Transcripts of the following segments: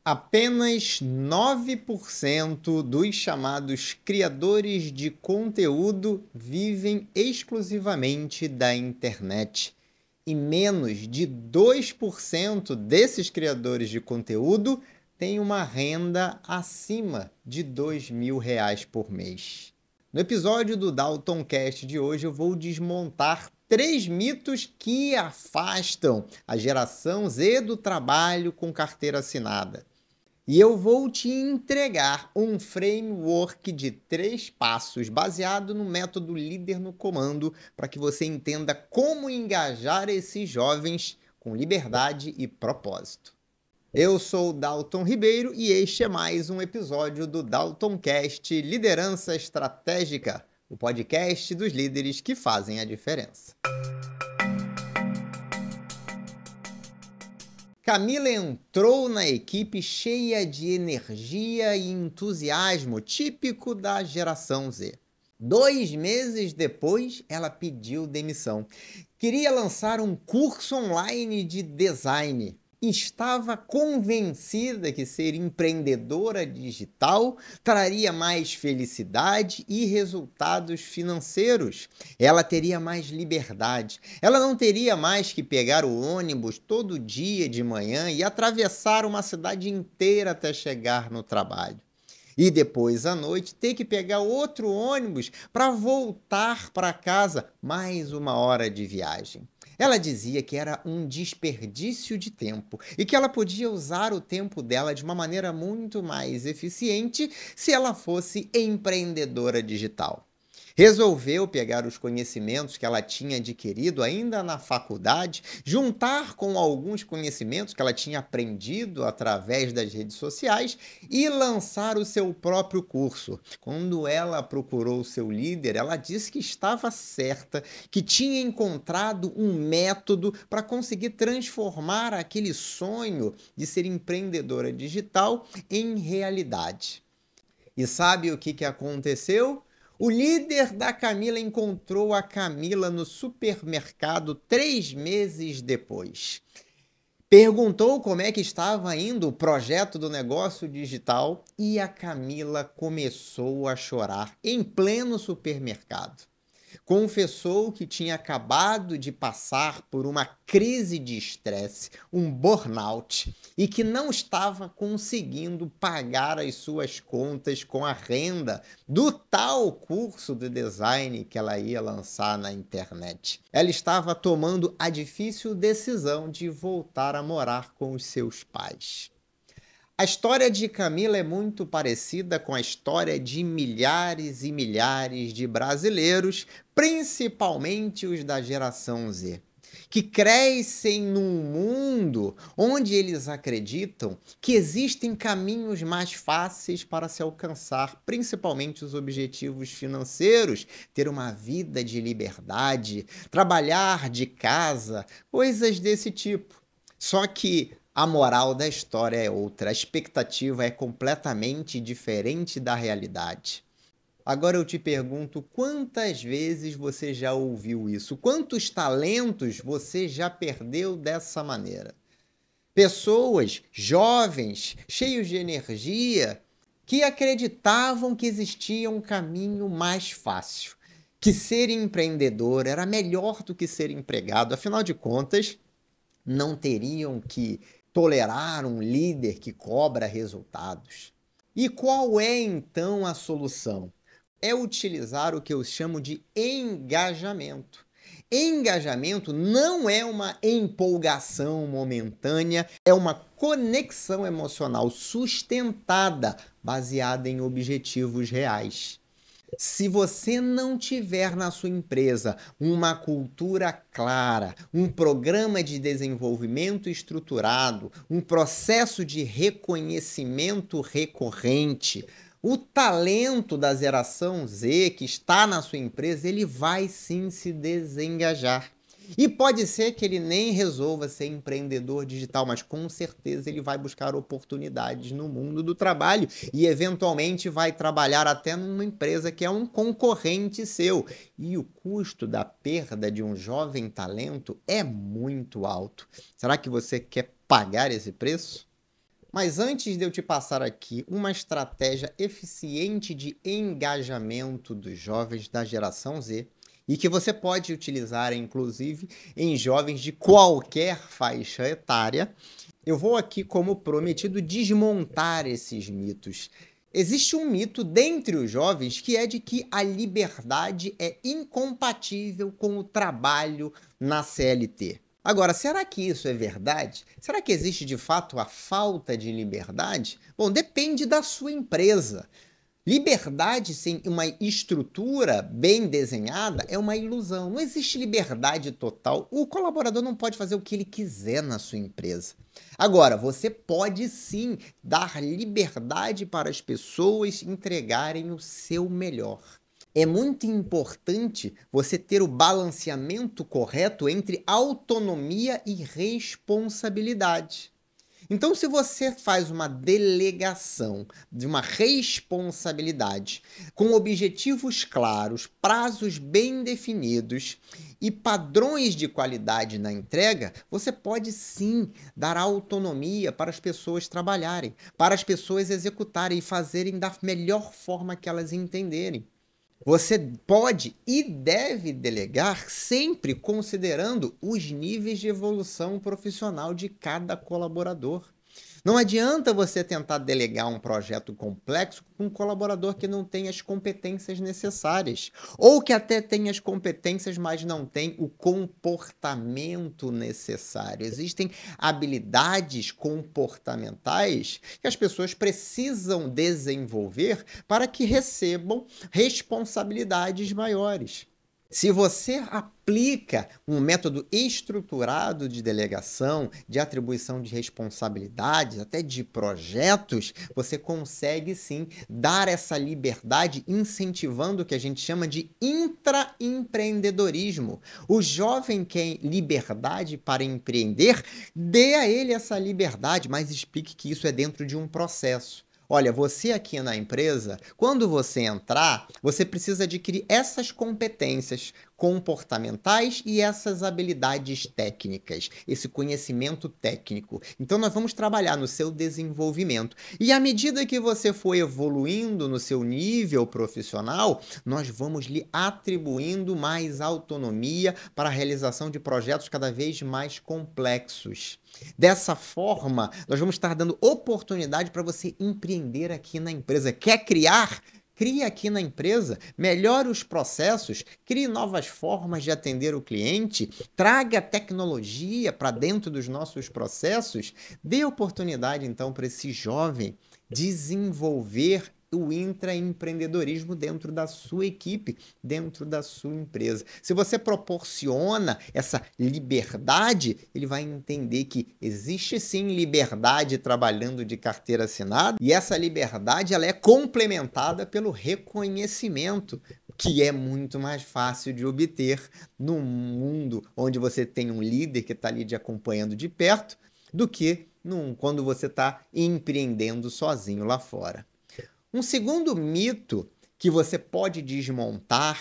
Apenas 9% dos chamados criadores de conteúdo vivem exclusivamente da internet. E menos de 2% desses criadores de conteúdo têm uma renda acima de R$ 2.000 por mês. No episódio do Daltoncast de hoje eu vou desmontar 3 mitos que afastam a geração Z do trabalho com carteira assinada. E eu vou te entregar um framework de 3 passos baseado no método Líder no Comando para que você entenda como engajar esses jovens com liberdade e propósito. Eu sou o Dalton Ribeiro e este é mais um episódio do Daltoncast Liderança Estratégica, o podcast dos líderes que fazem a diferença. Camila entrou na equipe cheia de energia e entusiasmo, típico da geração Z. 2 meses depois, ela pediu demissão. Queria lançar um curso online de design. Estava convencida que ser empreendedora digital traria mais felicidade e resultados financeiros. Ela teria mais liberdade. Ela não teria mais que pegar o ônibus todo dia de manhã e atravessar uma cidade inteira até chegar no trabalho. E depois à noite ter que pegar outro ônibus para voltar para casa, mais 1 hora de viagem. Ela dizia que era um desperdício de tempo e que ela podia usar o tempo dela de uma maneira muito mais eficiente se ela fosse empreendedora digital. Resolveu pegar os conhecimentos que ela tinha adquirido ainda na faculdade, juntar com alguns conhecimentos que ela tinha aprendido através das redes sociais e lançar o seu próprio curso. Quando ela procurou o seu líder, ela disse que estava certa, que tinha encontrado um método para conseguir transformar aquele sonho de ser empreendedora digital em realidade. E sabe o que aconteceu? O líder da Camila encontrou a Camila no supermercado 3 meses depois. Perguntou como é que estava indo o projeto do negócio digital e a Camila começou a chorar em pleno supermercado. Confessou que tinha acabado de passar por uma crise de estresse, um burnout, e que não estava conseguindo pagar as suas contas com a renda do tal curso de design que ela ia lançar na internet. Ela estava tomando a difícil decisão de voltar a morar com os seus pais. A história de Camila é muito parecida com a história de milhares e milhares de brasileiros, principalmente os da geração Z, que crescem num mundo onde eles acreditam que existem caminhos mais fáceis para se alcançar, principalmente os objetivos financeiros, ter uma vida de liberdade, trabalhar de casa, coisas desse tipo. Só que a moral da história é outra, a expectativa é completamente diferente da realidade. Agora eu te pergunto, quantas vezes você já ouviu isso? Quantos talentos você já perdeu dessa maneira? Pessoas jovens, cheios de energia, que acreditavam que existia um caminho mais fácil, que ser empreendedor era melhor do que ser empregado, afinal de contas, não teriam que tolerar um líder que cobra resultados. E qual é então a solução? É utilizar o que eu chamo de engajamento. Engajamento não é uma empolgação momentânea, é uma conexão emocional sustentada, baseada em objetivos reais. Se você não tiver na sua empresa uma cultura clara, um programa de desenvolvimento estruturado, um processo de reconhecimento recorrente, o talento da geração Z que está na sua empresa, ele vai sim se desengajar. E pode ser que ele nem resolva ser empreendedor digital, mas com certeza ele vai buscar oportunidades no mundo do trabalho e eventualmente vai trabalhar até numa empresa que é um concorrente seu. E o custo da perda de um jovem talento é muito alto. Será que você quer pagar esse preço? Mas antes de eu te passar aqui uma estratégia eficiente de engajamento dos jovens da geração Z, e que você pode utilizar, inclusive, em jovens de qualquer faixa etária, eu vou aqui, como prometido, desmontar esses mitos. Existe um mito dentre os jovens que é de que a liberdade é incompatível com o trabalho na CLT. Agora, será que isso é verdade? Será que existe de fato a falta de liberdade? Bom, depende da sua empresa. Liberdade sem uma estrutura bem desenhada é uma ilusão. Não existe liberdade total. O colaborador não pode fazer o que ele quiser na sua empresa. Agora, você pode sim dar liberdade para as pessoas entregarem o seu melhor. É muito importante você ter o balanceamento correto entre autonomia e responsabilidade. Então, se você faz uma delegação de uma responsabilidade com objetivos claros, prazos bem definidos e padrões de qualidade na entrega, você pode sim dar autonomia para as pessoas trabalharem, para as pessoas executarem e fazerem da melhor forma que elas entenderem. Você pode e deve delegar sempre considerando os níveis de evolução profissional de cada colaborador. Não adianta você tentar delegar um projeto complexo com um colaborador que não tem as competências necessárias, ou que até tem as competências, mas não tem o comportamento necessário. Existem habilidades comportamentais que as pessoas precisam desenvolver para que recebam responsabilidades maiores. Se você aplica um método estruturado de delegação, de atribuição de responsabilidades, até de projetos, você consegue sim dar essa liberdade, incentivando o que a gente chama de intraempreendedorismo. O jovem quer liberdade para empreender, dê a ele essa liberdade, mas explique que isso é dentro de um processo. Olha, você aqui na empresa, quando você entrar, você precisa adquirir essas competências comportamentais e essas habilidades técnicas, esse conhecimento técnico. Então, nós vamos trabalhar no seu desenvolvimento. E à medida que você for evoluindo no seu nível profissional, nós vamos lhe atribuindo mais autonomia para a realização de projetos cada vez mais complexos. Dessa forma, nós vamos estar dando oportunidade para você empreender aqui na empresa. Quer criar? Crie aqui na empresa, melhore os processos, crie novas formas de atender o cliente, traga tecnologia para dentro dos nossos processos, dê oportunidade então para esse jovem desenvolver o intraempreendedorismo dentro da sua equipe, dentro da sua empresa. Se você proporciona essa liberdade, ele vai entender que existe sim liberdade trabalhando de carteira assinada e essa liberdade ela é complementada pelo reconhecimento, que é muito mais fácil de obter num mundo onde você tem um líder que está ali te acompanhando de perto, do que quando você está empreendendo sozinho lá fora. Um segundo mito que você pode desmontar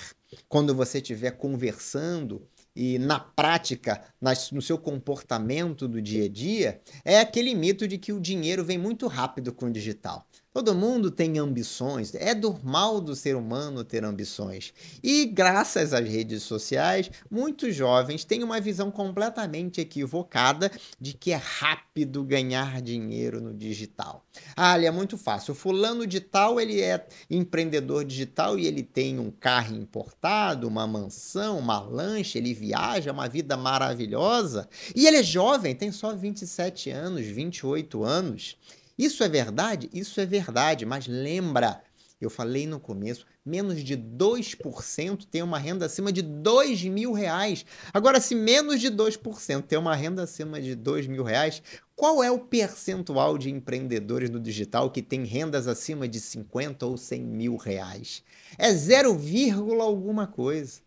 quando você estiver conversando e na prática, no seu comportamento do dia a dia, é aquele mito de que o dinheiro vem muito rápido com o digital. Todo mundo tem ambições, é normal do ser humano ter ambições. E graças às redes sociais, muitos jovens têm uma visão completamente equivocada de que é rápido ganhar dinheiro no digital. Ah, ele é muito fácil. O fulano de tal, ele é empreendedor digital e ele tem um carro importado, uma mansão, uma lancha, ele viaja, uma vida maravilhosa. E ele é jovem, tem só 27 anos, 28 anos. Isso é verdade? Isso é verdade, mas lembra, eu falei no começo, menos de 2% tem uma renda acima de R$ 2.000. Agora, se menos de 2% tem uma renda acima de R$ 2.000, qual é o percentual de empreendedores no digital que tem rendas acima de 50 ou 100 mil reais? É 0, alguma coisa.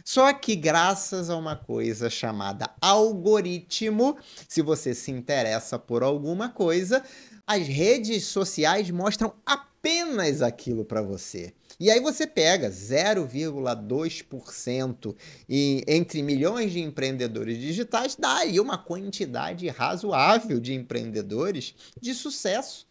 Só que graças a uma coisa chamada algoritmo, se você se interessa por alguma coisa, as redes sociais mostram apenas aquilo para você. E aí você pega 0,2% e entre milhões de empreendedores digitais, dá aí uma quantidade razoável de empreendedores de sucesso.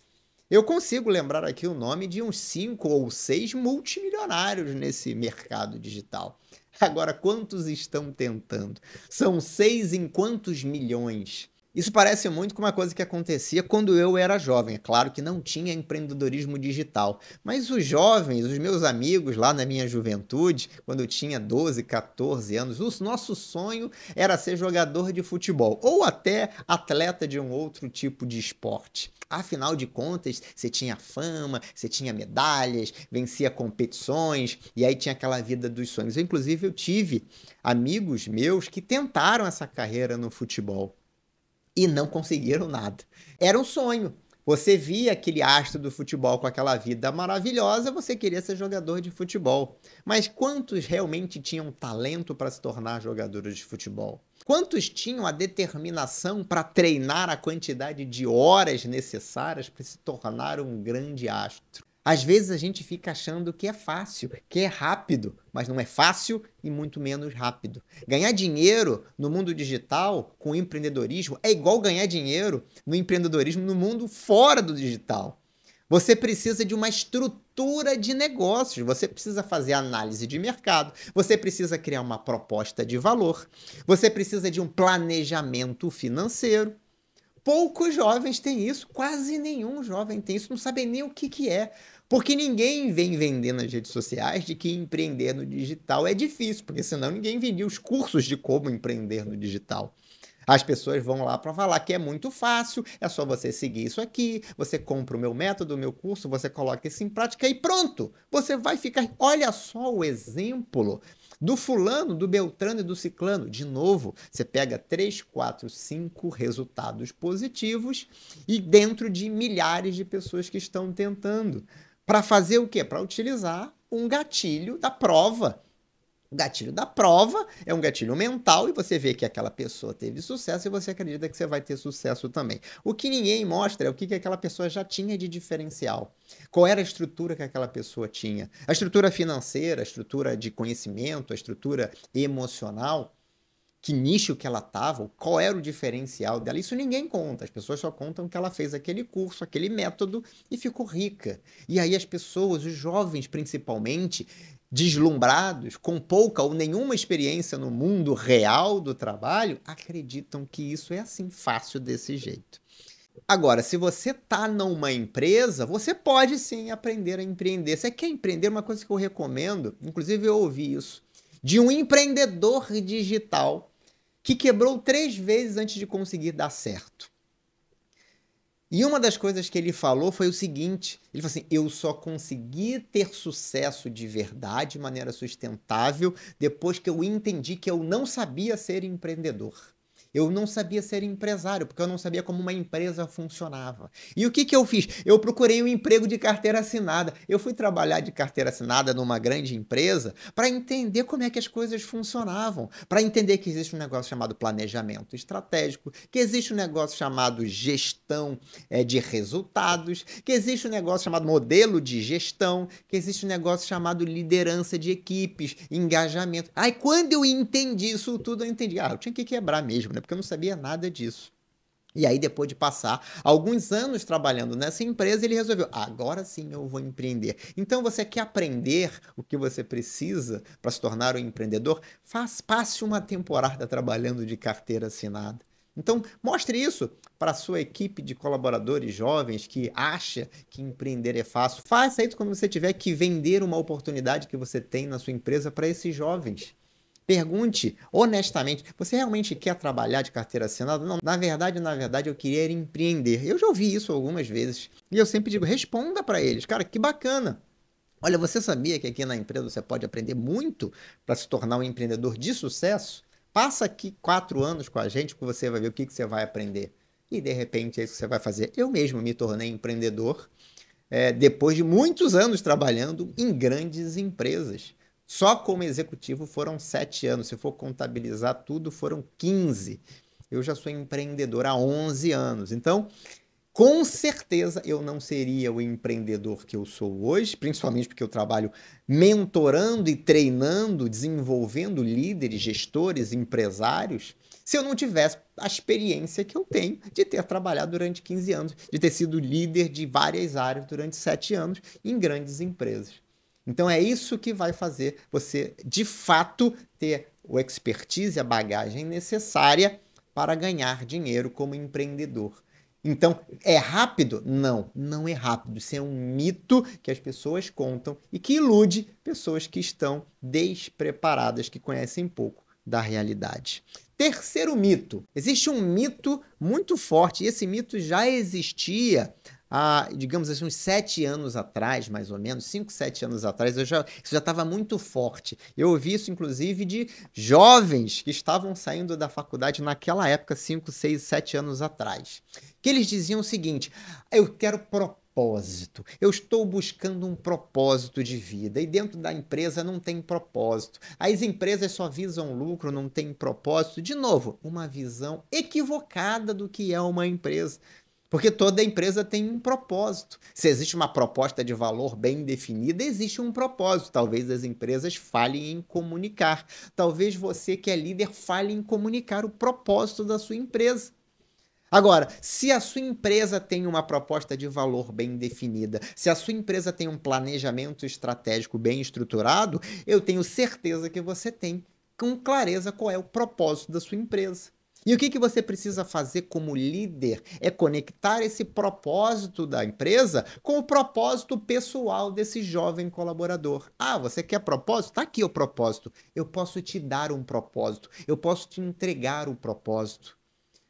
Eu consigo lembrar aqui o nome de uns 5 ou 6 multimilionários nesse mercado digital. Agora, quantos estão tentando? São 6 em quantos milhões? Isso parece muito com uma coisa que acontecia quando eu era jovem. É claro que não tinha empreendedorismo digital, mas os jovens, os meus amigos lá na minha juventude, quando eu tinha 12, 14 anos, o nosso sonho era ser jogador de futebol ou até atleta de um outro tipo de esporte. Afinal de contas, você tinha fama, você tinha medalhas, vencia competições e aí tinha aquela vida dos sonhos. Inclusive, eu tive amigos meus que tentaram essa carreira no futebol e não conseguiram nada. Era um sonho. Você via aquele astro do futebol com aquela vida maravilhosa, você queria ser jogador de futebol. Mas quantos realmente tinham talento para se tornar jogadores de futebol? Quantos tinham a determinação para treinar a quantidade de horas necessárias para se tornar um grande astro? Às vezes a gente fica achando que é fácil, que é rápido, mas não é fácil e muito menos rápido. Ganhar dinheiro no mundo digital com empreendedorismo é igual ganhar dinheiro no empreendedorismo no mundo fora do digital. Você precisa de uma estrutura de negócios, você precisa fazer análise de mercado, você precisa criar uma proposta de valor, você precisa de um planejamento financeiro. Poucos jovens têm isso, quase nenhum jovem tem isso, não sabem nem o que é. Porque ninguém vem vender nas redes sociais de que empreender no digital é difícil, porque senão ninguém vendia os cursos de como empreender no digital. As pessoas vão lá para falar que é muito fácil, é só você seguir isso aqui, você compra o meu método, o meu curso, você coloca isso em prática e pronto! Você vai ficar. Olha só o exemplo do fulano, do Beltrano e do Ciclano. De novo, você pega 3, 4, 5 resultados positivos e dentro de milhares de pessoas que estão tentando. Para fazer o quê? Para utilizar um gatilho da prova. O gatilho da prova é um gatilho mental e você vê que aquela pessoa teve sucesso e você acredita que você vai ter sucesso também. O que ninguém mostra é o que aquela pessoa já tinha de diferencial. Qual era a estrutura que aquela pessoa tinha? A estrutura financeira, a estrutura de conhecimento, a estrutura emocional. Que nicho que ela estava, qual era o diferencial dela. Isso ninguém conta. As pessoas só contam que ela fez aquele curso, aquele método e ficou rica. E aí as pessoas, os jovens principalmente, deslumbrados, com pouca ou nenhuma experiência no mundo real do trabalho, acreditam que isso é assim, fácil desse jeito. Agora, se você está numa empresa, você pode sim aprender a empreender. Você quer empreender? Uma coisa que eu recomendo, inclusive eu ouvi isso, de um empreendedor digital que quebrou 3 vezes antes de conseguir dar certo. E uma das coisas que ele falou foi o seguinte: ele falou assim, eu só consegui ter sucesso de verdade, de maneira sustentável, depois que eu entendi que eu não sabia ser empreendedor. Eu não sabia ser empresário, porque eu não sabia como uma empresa funcionava. E o que eu fiz? Eu procurei um emprego de carteira assinada. Eu fui trabalhar de carteira assinada numa grande empresa para entender como é que as coisas funcionavam, para entender que existe um negócio chamado planejamento estratégico, que existe um negócio chamado gestão de resultados, que existe um negócio chamado modelo de gestão, que existe um negócio chamado liderança de equipes, engajamento. Aí quando eu entendi isso tudo, eu entendi, eu tinha que quebrar mesmo, né? Porque eu não sabia nada disso. E aí, depois de passar alguns anos trabalhando nessa empresa, ele resolveu, agora sim eu vou empreender. Então, você quer aprender o que você precisa para se tornar um empreendedor? Passe uma temporada trabalhando de carteira assinada. Então, mostre isso para a sua equipe de colaboradores jovens que acha que empreender é fácil. Faça isso quando você tiver que vender uma oportunidade que você tem na sua empresa para esses jovens. Pergunte honestamente, você realmente quer trabalhar de carteira assinada? Não, na verdade, eu queria empreender. Eu já ouvi isso algumas vezes. E eu sempre digo, responda para eles. Cara, que bacana. Olha, você sabia que aqui na empresa você pode aprender muito para se tornar um empreendedor de sucesso? Passa aqui 4 anos com a gente que você vai ver o que você vai aprender. E de repente é isso que você vai fazer. Eu mesmo me tornei empreendedor depois de muitos anos trabalhando em grandes empresas. Só como executivo foram 7 anos. Se for contabilizar tudo, foram 15. Eu já sou empreendedor há 11 anos. Então, com certeza eu não seria o empreendedor que eu sou hoje, principalmente porque eu trabalho mentorando e treinando, desenvolvendo líderes, gestores, empresários, se eu não tivesse a experiência que eu tenho de ter trabalhado durante 15 anos, de ter sido líder de várias áreas durante 7 anos em grandes empresas. Então é isso que vai fazer você, de fato, ter o expertise, a bagagem necessária para ganhar dinheiro como empreendedor. Então, é rápido? Não, não é rápido. Isso é um mito que as pessoas contam e que ilude pessoas que estão despreparadas, que conhecem pouco da realidade. Terceiro mito. Existe um mito muito forte, e esse mito já existia há, digamos assim, uns 7 anos atrás, mais ou menos, 5, 7 anos atrás, isso já estava muito forte. Eu ouvi isso, inclusive, de jovens que estavam saindo da faculdade naquela época, 5, 6, 7 anos atrás. Que eles diziam o seguinte: eu quero propósito, eu estou buscando um propósito de vida, e dentro da empresa não tem propósito. As empresas só visam lucro, não tem propósito. De novo, uma visão equivocada do que é uma empresa. Porque toda empresa tem um propósito. Se existe uma proposta de valor bem definida, existe um propósito. Talvez as empresas falhem em comunicar. Talvez você, que é líder, falhe em comunicar o propósito da sua empresa. Agora, se a sua empresa tem uma proposta de valor bem definida, se a sua empresa tem um planejamento estratégico bem estruturado, eu tenho certeza que você tem com clareza qual é o propósito da sua empresa. E o que você precisa fazer como líder é conectar esse propósito da empresa com o propósito pessoal desse jovem colaborador. Ah, você quer propósito? Está aqui o propósito. Eu posso te dar um propósito. Eu posso te entregar o propósito.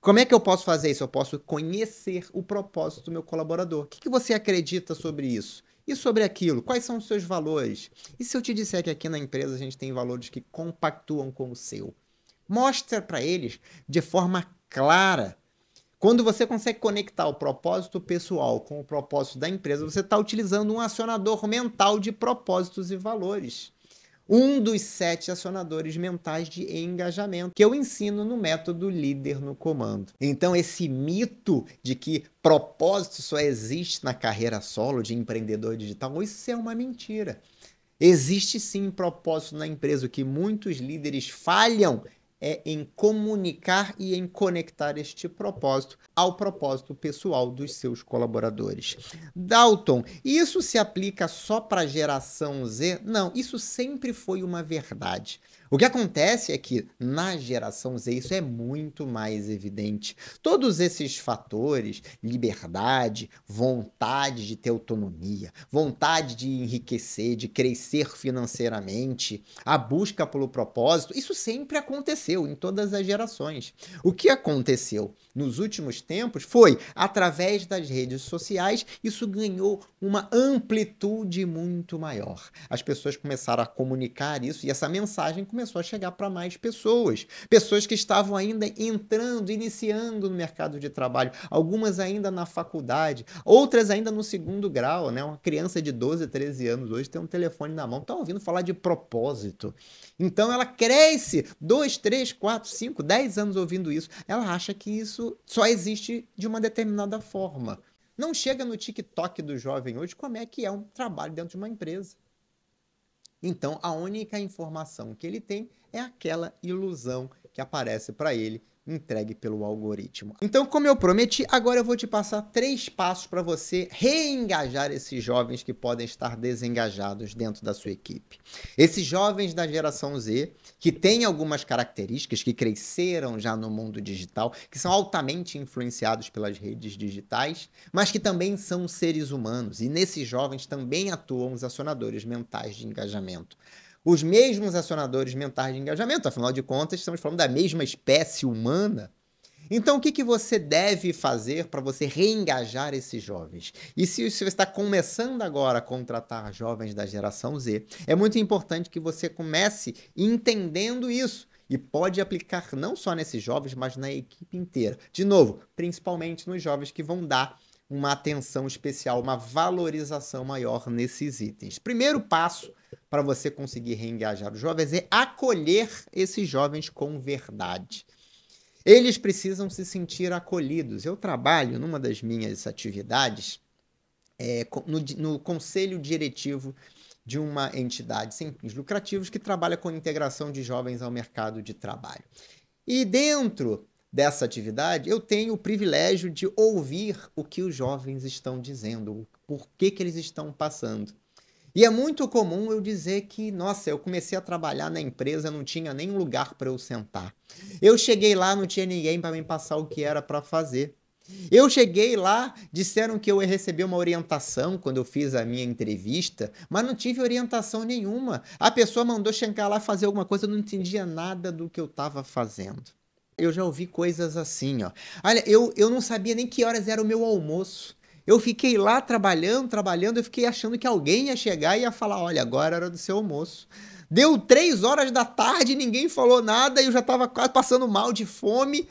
Como é que eu posso fazer isso? Eu posso conhecer o propósito do meu colaborador. O que você acredita sobre isso? E sobre aquilo? Quais são os seus valores? E se eu te disser que aqui na empresa a gente tem valores que compactuam com o seu? Mostra para eles de forma clara. Quando você consegue conectar o propósito pessoal com o propósito da empresa, você está utilizando um acionador mental de propósitos e valores. Um dos 7 acionadores mentais de engajamento que eu ensino no método Líder no Comando. Então, esse mito de que propósito só existe na carreira solo de empreendedor digital, isso é uma mentira. Existe sim propósito na empresa. O que muitos líderes falham é em comunicar e em conectar este propósito ao propósito pessoal dos seus colaboradores. Dalton, isso se aplica só para a geração Z? Não, isso sempre foi uma verdade. O que acontece é que na geração Z isso é muito mais evidente. Todos esses fatores, liberdade, vontade de ter autonomia, vontade de enriquecer, de crescer financeiramente, a busca pelo propósito, isso sempre aconteceu em todas as gerações. O que aconteceu nos últimos tempos foi, através das redes sociais, isso ganhou uma amplitude muito maior. As pessoas começaram a comunicar isso e essa mensagem começou a chegar para mais pessoas. Pessoas que estavam ainda entrando, iniciando no mercado de trabalho, algumas ainda na faculdade, outras ainda no segundo grau, né? Uma criança de 12, 13 anos hoje tem um telefone na mão, está ouvindo falar de propósito. Então ela cresce 2, 3, 4, 5, 10 anos ouvindo isso. Ela acha que isso só existe de uma determinada forma. Não chega no TikTok do jovem hoje como é que é um trabalho dentro de uma empresa. Então, a única informação que ele tem é aquela ilusão que aparece para ele, entregue pelo algoritmo. Então, como eu prometi, agora eu vou te passar 3 passos para você reengajar esses jovens que podem estar desengajados dentro da sua equipe. Esses jovens da geração Z, que têm algumas características, que cresceram já no mundo digital, que são altamente influenciados pelas redes digitais, mas que também são seres humanos. E nesses jovens também atuam os acionadores mentais de engajamento. Os mesmos acionadores mentais de engajamento, afinal de contas, estamos falando da mesma espécie humana. Então, o que você deve fazer para você reengajar esses jovens? E se você está começando agora a contratar jovens da geração Z, é muito importante que você comece entendendo isso. E pode aplicar não só nesses jovens, mas na equipe inteira. De novo, principalmente nos jovens que vão dar uma atenção especial, uma valorização maior nesses itens. Primeiro passo para você conseguir reengajar os jovens é acolher esses jovens com verdade. Eles precisam se sentir acolhidos. Eu trabalho numa das minhas atividades no conselho diretivo de uma entidade sem fins lucrativos que trabalha com a integração de jovens ao mercado de trabalho. E dentro dessa atividade, eu tenho o privilégio de ouvir o que os jovens estão dizendo, por que eles estão passando. E é muito comum eu dizer que, nossa, eu comecei a trabalhar na empresa, não tinha nem lugar para eu sentar. Eu cheguei lá, não tinha ninguém para me passar o que era para fazer. Eu cheguei lá, disseram que eu ia receber uma orientação quando eu fiz a minha entrevista, mas não tive orientação nenhuma. A pessoa mandou chegar lá fazer alguma coisa, eu não entendia nada do que eu estava fazendo. Eu já ouvi coisas assim, ó. Olha, eu não sabia nem que horas era o meu almoço. Eu fiquei lá trabalhando, eu fiquei achando que alguém ia chegar e ia falar, olha, agora era do seu almoço. Deu 3 horas da tarde, ninguém falou nada, eu já estava quase passando mal de fome.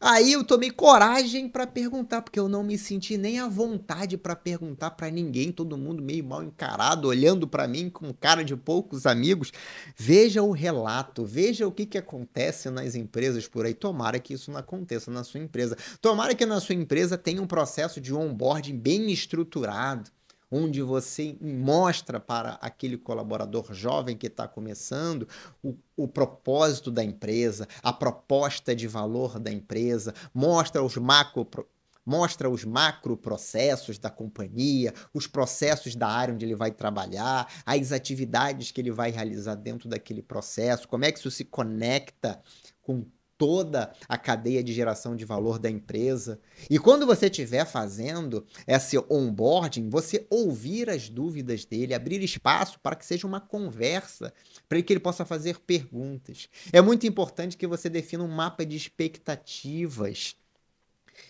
Aí eu tomei coragem para perguntar, porque eu não me senti nem à vontade para perguntar para ninguém, todo mundo meio mal encarado, olhando para mim com cara de poucos amigos. Veja o relato, veja o que acontece nas empresas por aí. Tomara que isso não aconteça na sua empresa. Tomara que na sua empresa tenha um processo de onboarding bem estruturado, onde você mostra para aquele colaborador jovem que está começando o propósito da empresa, a proposta de valor da empresa, mostra os macro processos da companhia, os processos da área onde ele vai trabalhar, as atividades que ele vai realizar dentro daquele processo, como é que isso se conecta com toda a cadeia de geração de valor da empresa. E quando você estiver fazendo esse onboarding, você ouvir as dúvidas dele, abrir espaço para que seja uma conversa, para que ele possa fazer perguntas. É muito importante que você defina um mapa de expectativas,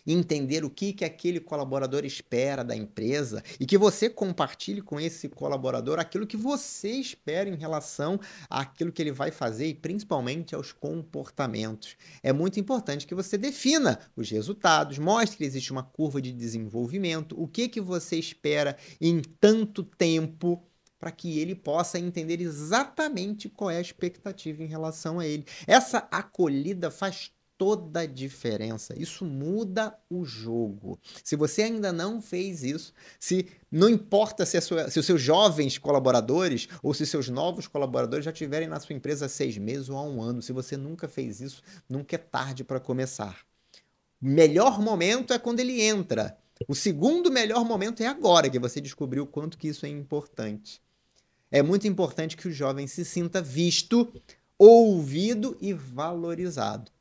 entender o que aquele colaborador espera da empresa e que você compartilhe com esse colaborador aquilo que você espera em relação àquilo que ele vai fazer e principalmente aos comportamentos. É muito importante que você defina os resultados, mostre que existe uma curva de desenvolvimento, o que você espera em tanto tempo, para que ele possa entender exatamente qual é a expectativa em relação a ele. Essa acolhida faz toda a diferença. Isso muda o jogo. Se você ainda não fez isso, se não importa se os seus jovens colaboradores ou se seus novos colaboradores já estiverem na sua empresa há 6 meses ou há 1 ano, se você nunca fez isso, nunca é tarde para começar. O melhor momento é quando ele entra. O segundo melhor momento é agora, que você descobriu o quanto que isso é importante. É muito importante que o jovem se sinta visto, ouvido e valorizado.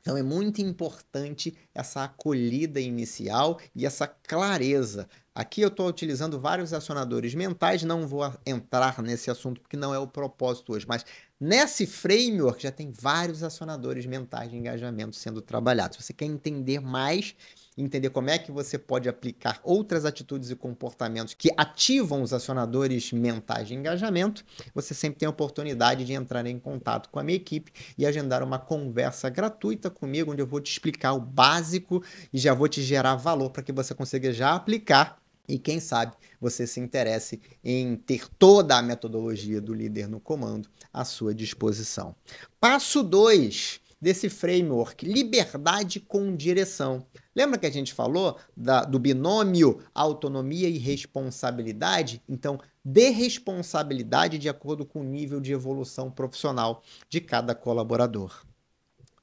Então é muito importante essa acolhida inicial e essa clareza. Aqui eu estou utilizando vários acionadores mentais, não vou entrar nesse assunto porque não é o propósito hoje, mas nesse framework já tem vários acionadores mentais de engajamento sendo trabalhados. Se você quer entender mais, entender como é que você pode aplicar outras atitudes e comportamentos que ativam os acionadores mentais de engajamento, você sempre tem a oportunidade de entrar em contato com a minha equipe e agendar uma conversa gratuita comigo, onde eu vou te explicar o básico e já vou te gerar valor para que você consiga já aplicar e, quem sabe, você se interesse em ter toda a metodologia do líder no comando à sua disposição. Passo 2 desse framework, liberdade com direção. Lembra que a gente falou do binômio autonomia e responsabilidade? Então, dê responsabilidade de acordo com o nível de evolução profissional de cada colaborador.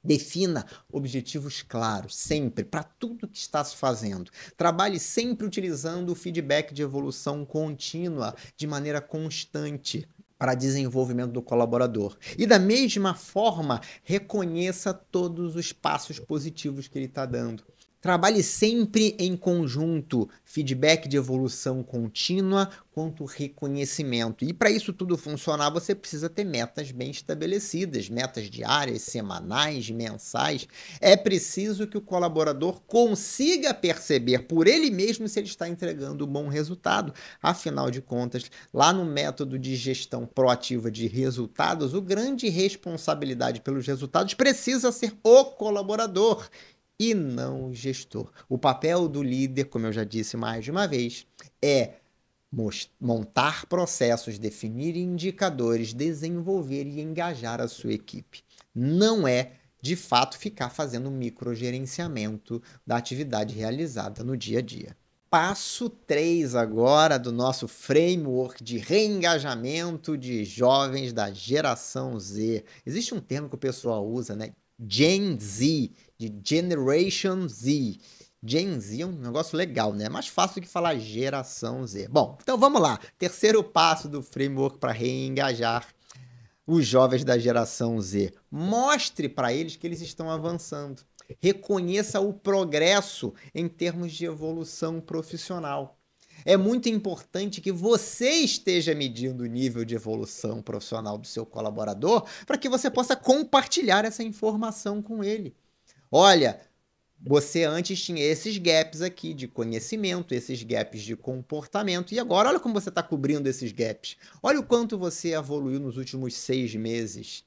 Defina objetivos claros, sempre, para tudo que está se fazendo. Trabalhe sempre utilizando o feedback de evolução contínua, de maneira constante, para desenvolvimento do colaborador. E da mesma forma, reconheça todos os passos positivos que ele está dando. Trabalhe sempre em conjunto, feedback de evolução contínua quanto reconhecimento. E para isso tudo funcionar, você precisa ter metas bem estabelecidas, metas diárias, semanais, mensais. É preciso que o colaborador consiga perceber por ele mesmo se ele está entregando um bom resultado. Afinal de contas, lá no método de gestão proativa de resultados, o grande responsabilidade pelos resultados precisa ser o colaborador e não o gestor. O papel do líder, como eu já disse mais de uma vez, é montar processos, definir indicadores, desenvolver e engajar a sua equipe. Não é, de fato, ficar fazendo microgerenciamento da atividade realizada no dia a dia. Passo 3 agora do nosso framework de reengajamento de jovens da geração Z. Existe um termo que o pessoal usa, né? Gen Z, de Generation Z. Gen Z é um negócio legal, né? É mais fácil do que falar geração Z. Bom, então vamos lá. Terceiro passo do framework para reengajar os jovens da geração Z. Mostre para eles que eles estão avançando. Reconheça o progresso em termos de evolução profissional. É muito importante que você esteja medindo o nível de evolução profissional do seu colaborador para que você possa compartilhar essa informação com ele. Olha, você antes tinha esses gaps aqui de conhecimento, esses gaps de comportamento, e agora olha como você está cobrindo esses gaps. Olha o quanto você evoluiu nos últimos 6 meses.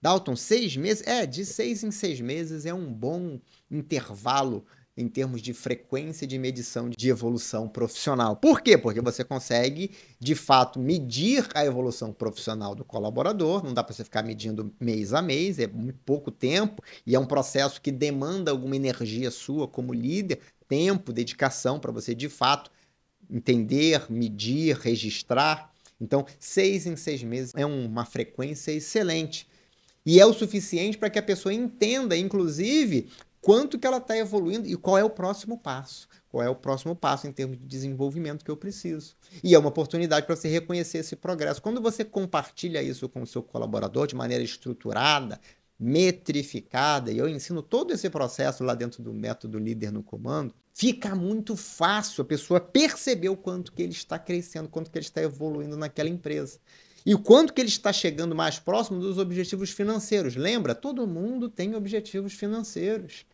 Dalton, 6 meses? De 6 em 6 meses é um bom intervalo em termos de frequência de medição de evolução profissional. Por quê? Porque você consegue, de fato, medir a evolução profissional do colaborador. Não dá para você ficar medindo mês a mês, é muito pouco tempo e é um processo que demanda alguma energia sua como líder, tempo, dedicação para você, de fato, entender, medir, registrar. Então, 6 em 6 meses é uma frequência excelente. E é o suficiente para que a pessoa entenda, inclusive, quanto que ela está evoluindo e qual é o próximo passo. Qual é o próximo passo em termos de desenvolvimento que eu preciso. E é uma oportunidade para você reconhecer esse progresso. Quando você compartilha isso com o seu colaborador de maneira estruturada, metrificada, e eu ensino todo esse processo lá dentro do método Líder no Comando, fica muito fácil a pessoa perceber o quanto que ele está crescendo, quanto que ele está evoluindo naquela empresa. E o quanto que ele está chegando mais próximo dos objetivos financeiros. Lembra? Todo mundo tem objetivos financeiros.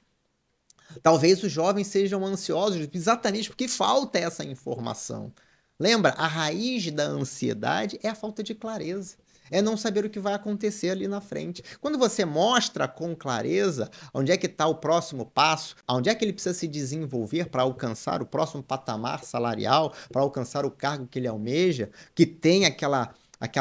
Talvez os jovens sejam ansiosos exatamente porque falta essa informação. Lembra? A raiz da ansiedade é a falta de clareza. É não saber o que vai acontecer ali na frente. Quando você mostra com clareza onde é que está o próximo passo, onde é que ele precisa se desenvolver para alcançar o próximo patamar salarial, para alcançar o cargo que ele almeja, que tem aquela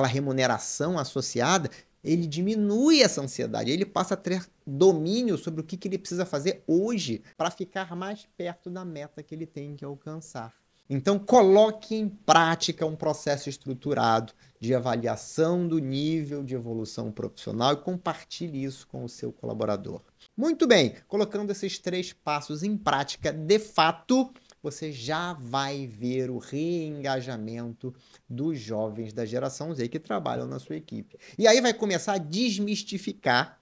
remuneração associada, ele diminui essa ansiedade, ele passa a ter domínio sobre o que ele precisa fazer hoje para ficar mais perto da meta que ele tem que alcançar. Então, coloque em prática um processo estruturado de avaliação do nível de evolução profissional e compartilhe isso com o seu colaborador. Muito bem, colocando esses 3 passos em prática, de fato, você já vai ver o reengajamento dos jovens da geração Z que trabalham na sua equipe. E aí vai começar a desmistificar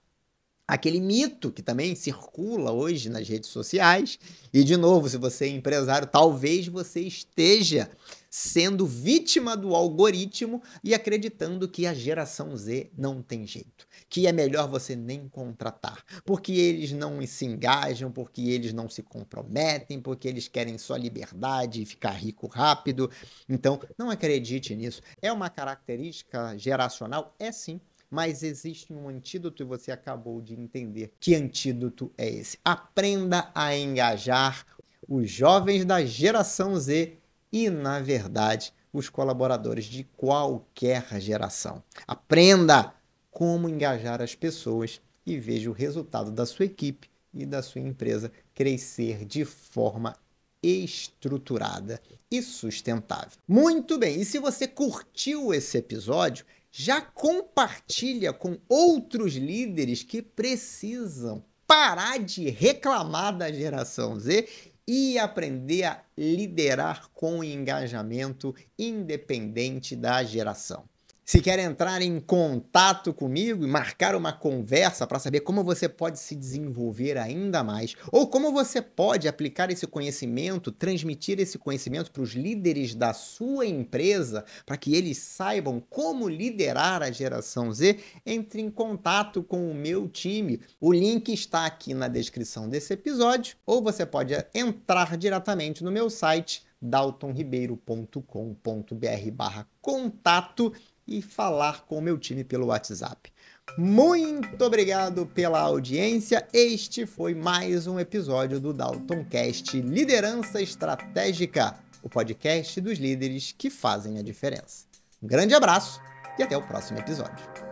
aquele mito que também circula hoje nas redes sociais. E, de novo, se você é empresário, talvez você esteja sendo vítima do algoritmo e acreditando que a geração Z não tem jeito, que é melhor você nem contratar, porque eles não se engajam, porque eles não se comprometem, porque eles querem só liberdade e ficar rico rápido. Então, não acredite nisso. É uma característica geracional? É sim. Mas existe um antídoto e você acabou de entender que antídoto é esse. Aprenda a engajar os jovens da geração Z e, na verdade, os colaboradores de qualquer geração. Aprenda como engajar as pessoas e veja o resultado da sua equipe e da sua empresa crescer de forma estruturada e sustentável. Muito bem, e se você curtiu esse episódio, já compartilha com outros líderes que precisam parar de reclamar da geração Z e aprender a liderar com engajamento independente da geração. Se quer entrar em contato comigo e marcar uma conversa para saber como você pode se desenvolver ainda mais, ou como você pode aplicar esse conhecimento, transmitir esse conhecimento para os líderes da sua empresa, para que eles saibam como liderar a geração Z, entre em contato com o meu time. O link está aqui na descrição desse episódio, ou você pode entrar diretamente no meu site, daltonribeiro.com.br/contato, e falar com o meu time pelo WhatsApp. Muito obrigado pela audiência. Este foi mais um episódio do Daltoncast Liderança Estratégica. o podcast dos líderes que fazem a diferença. Um grande abraço e até o próximo episódio.